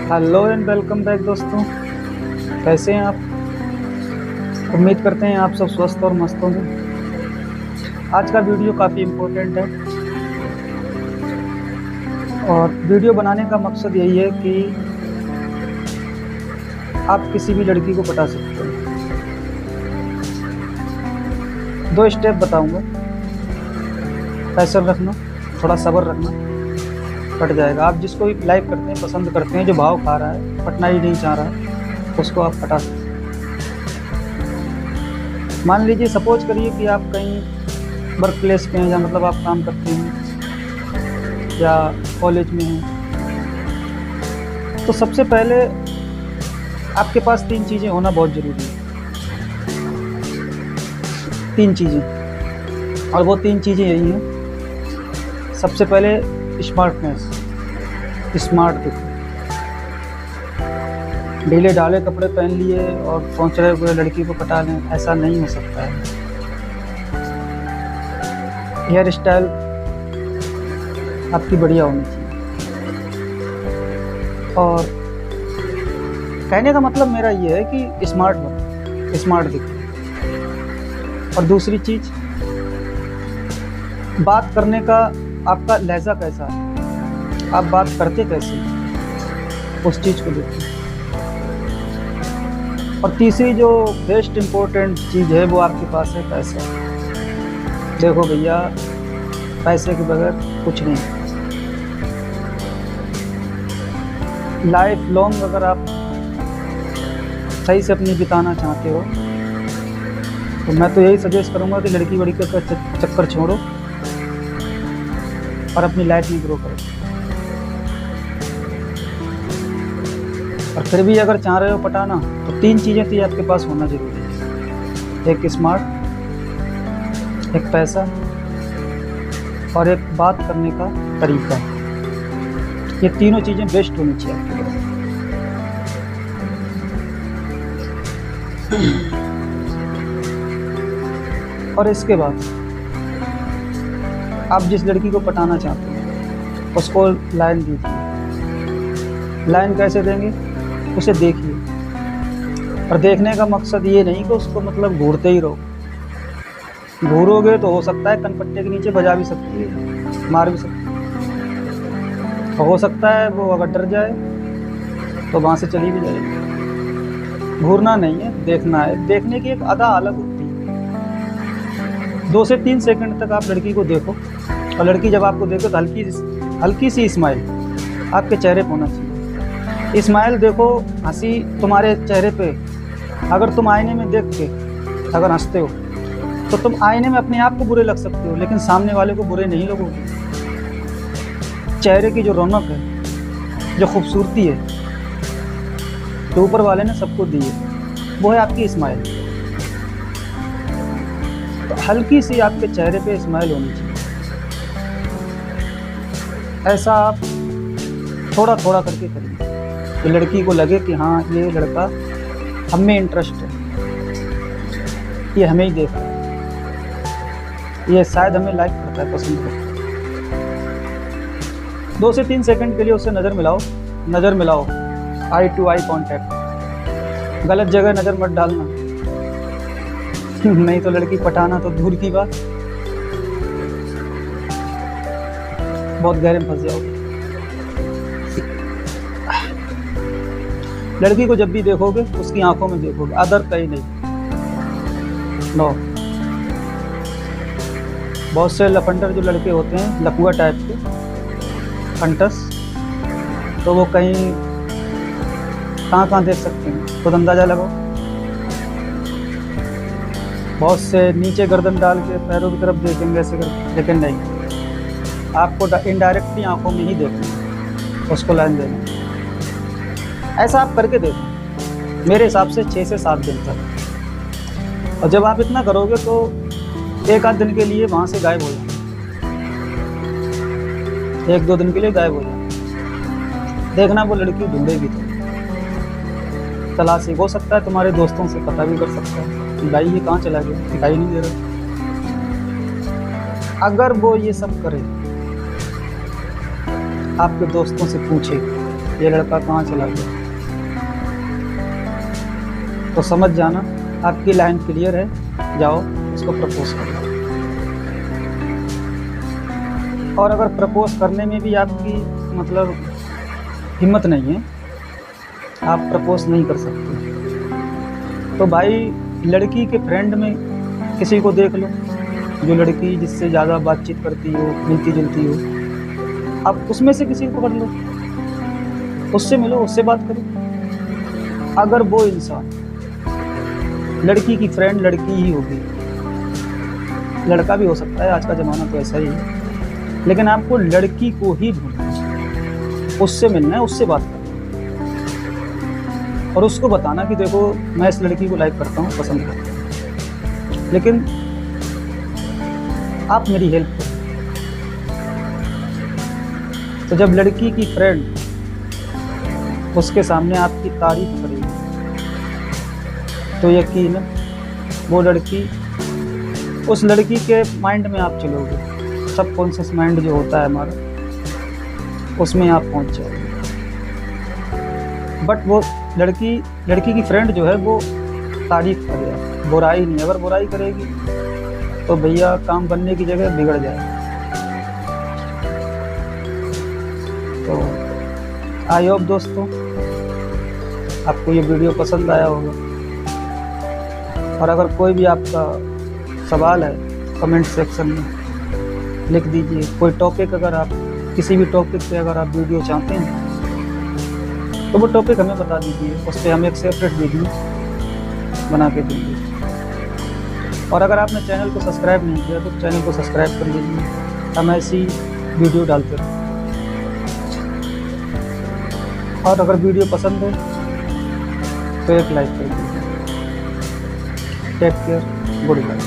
Hello and welcome back दोस्तों। कैसे हैं आप? उम्मीद करते हैं आप सब स्वस्थ और मस्त होंगे। आज का वीडियो काफ़ी इम्पोर्टेंट है और वीडियो बनाने का मकसद यही है कि आप किसी भी लड़की को पटा सकते हैं। 2 स्टेप बताऊंगा। पैसा रखना, थोड़ा सब्र रखना, पट जाएगा। आप जिसको भी लाइक करते हैं, पसंद करते हैं, जो भाव खा रहा है, पटना ही नहीं चाह रहा है, उसको आप पटा सकते हैं। मान लीजिए, सपोज करिए कि आप कहीं वर्क प्लेस पे हैं, या मतलब आप काम करते हैं या कॉलेज में हैं, तो सबसे पहले आपके पास 3 चीज़ें होना बहुत ज़रूरी है। 3 चीज़ें, और वो 3 चीज़ें यही हैं। सबसे पहले स्मार्टनेस, स्मार्ट दिखो। ढीले ढाले कपड़े पहन लिए और सोच रहे हुए लड़की को पटा लें, ऐसा नहीं हो सकता है। हेयर स्टाइल आपकी बढ़िया होनी चाहिए। और कहने का मतलब मेरा ये है कि स्मार्ट बनो, स्मार्ट दिखो। और दूसरी चीज़, बात करने का आपका लहजा कैसा है, आप बात करते कैसे हैं, उस चीज़ को देखो। और तीसरी जो बेस्ट इम्पोर्टेंट चीज़ है, वो आपके पास है पैसा। देखो भैया, पैसे के बगैर कुछ नहीं। लाइफ लॉन्ग अगर आप सही से अपनी बिताना चाहते हो, तो मैं तो यही सजेस्ट करूँगा कि लड़की वड़की का चक्कर छोड़ो और अपनी लाइफ में ग्रो करो। और फिर भी अगर चाह रहे हो पटाना, तो 3 चीज़ें तो आपके पास होना जरूरी है। एक स्मार्ट, एक पैसा, और एक बात करने का तरीका। ये तीनों चीज़ें बेस्ट होनी चाहिए आपके पास। और इसके बाद आप जिस लड़की को पटाना चाहते हैं, उसको लाइन दीजिए। लाइन कैसे देंगे? उसे देखिए। और देखने का मकसद ये नहीं कि उसको मतलब घूरते ही रहो। घूरोगे तो हो सकता है कनपट्टे के नीचे बजा भी सकती है, मार भी सकती है। हो सकता है वो अगर डर जाए तो वहाँ से चली भी जाएगी। घूरना नहीं है, देखना है। देखने की एक अदा अलग होती है। 2 से 3 सेकंड तक आप लड़की को देखो, और लड़की जब आपको देखो तो हल्की सी स्माइल आपके चेहरे पर होना चाहिए। स्माइल देखो, हंसी तुम्हारे चेहरे पे। अगर तुम आईने में देख के अगर हंसते हो, तो तुम आईने में अपने आप को बुरे लग सकते हो, लेकिन सामने वाले को बुरे नहीं लगोगे। चेहरे की जो रौनक है, जो खूबसूरती है, जो ऊपर वाले ने सबको दी है, वो है आपकी स्माइल। तो हल्की सी आपके चेहरे पे स्माइल होनी चाहिए। ऐसा आप थोड़ा थोड़ा करके करिए, तो लड़की को लगे कि हाँ, ये लड़का हम में इंटरेस्ट है, ये हमें ही देख रहा है, ये शायद हमें लाइक करता है, पसंद करता है। 2 से 3 सेकंड के लिए उससे नज़र मिलाओ। नज़र मिलाओ, आई टू आई कांटेक्ट। गलत जगह नज़र मत डालना नहीं तो लड़की पटाना तो दूर की बात, बहुत गहरे में फंस जाओगे। लड़की को जब भी देखोगे, उसकी आंखों में देखोगे, अदर कहीं नहीं। नो, बहुत से लफंडर जो लड़के होते हैं, लपुआ टाइप के, फंटस, तो वो कहीं कहाँ देख सकते हैं, खुद अंदाज़ा लगाओ। बहुत से नीचे गर्दन डाल के पैरों की तरफ देखेंगे ऐसे करके, लेकिन नहीं, आपको इनडायरेक्टली आंखों में ही देखना, उसको लाइन देना। ऐसा आप करके देखो, मेरे हिसाब से 6 से 7 दिन तक। और जब आप इतना करोगे तो 1-8 दिन के लिए वहाँ से गायब हो जाए, 1-2 दिन के लिए गायब हो जाए। देखना वो लड़की ढूंढेगी तो तलाशी। हो सकता है तुम्हारे दोस्तों से पता भी कर सकता है कि भाई ये कहाँ चला गया, दिखाई नहीं दे रहा। अगर वो ये सब करे, आपके दोस्तों से पूछे ये लड़का कहाँ चला गया, तो समझ जाना आपकी लाइन क्लियर है, जाओ इसको प्रपोज करो। और अगर प्रपोज करने में भी आपकी मतलब हिम्मत नहीं है, आप प्रपोज नहीं कर सकते, तो भाई लड़की के फ्रेंड में किसी को देख लो, जो लड़की जिससे ज़्यादा बातचीत करती हो, मिलती जुलती हो, आप उसमें से किसी को कर लो, उससे मिलो, उससे बात करो। अगर वो इंसान, लड़की की फ्रेंड लड़की ही होगी, लड़का भी हो सकता है, आज का ज़माना तो ऐसा ही है, लेकिन आपको लड़की को ही ढूंढना है, उससे मिलना है, उससे बात करना है और उसको बताना कि देखो मैं इस लड़की को लाइक करता हूँ, पसंद करता हूँ, लेकिन आप मेरी हेल्प करो। तो जब लड़की की फ्रेंड उसके सामने आपकी तारीफ करेगी, तो यकीन वो लड़की, उस लड़की के माइंड में आप चलोगे, सबकॉन्शियस माइंड जो होता है हमारा, उसमें आप पहुंच जाओगे। बट वो लड़की की फ्रेंड जो है वो तारीफ करेगा, बुराई नहीं। अगर बुराई करेगी तो भैया काम बनने की जगह बिगड़ जाएगा। तो आई होप दोस्तों आपको ये वीडियो पसंद आया होगा, और अगर कोई भी आपका सवाल है कमेंट सेक्शन में लिख दीजिए। कोई टॉपिक, अगर आप किसी भी टॉपिक पे अगर आप वीडियो चाहते हैं तो वो टॉपिक हमें बता दीजिए, उस पर हम एक सेपरेट वीडियो बना के देंगे। और अगर आपने चैनल को सब्सक्राइब नहीं किया तो चैनल को सब्सक्राइब कर लीजिए, हम ऐसी वीडियो डालते रहें। और अगर वीडियो पसंद है तो एक लाइक कर दीजिए। Take care, good bye.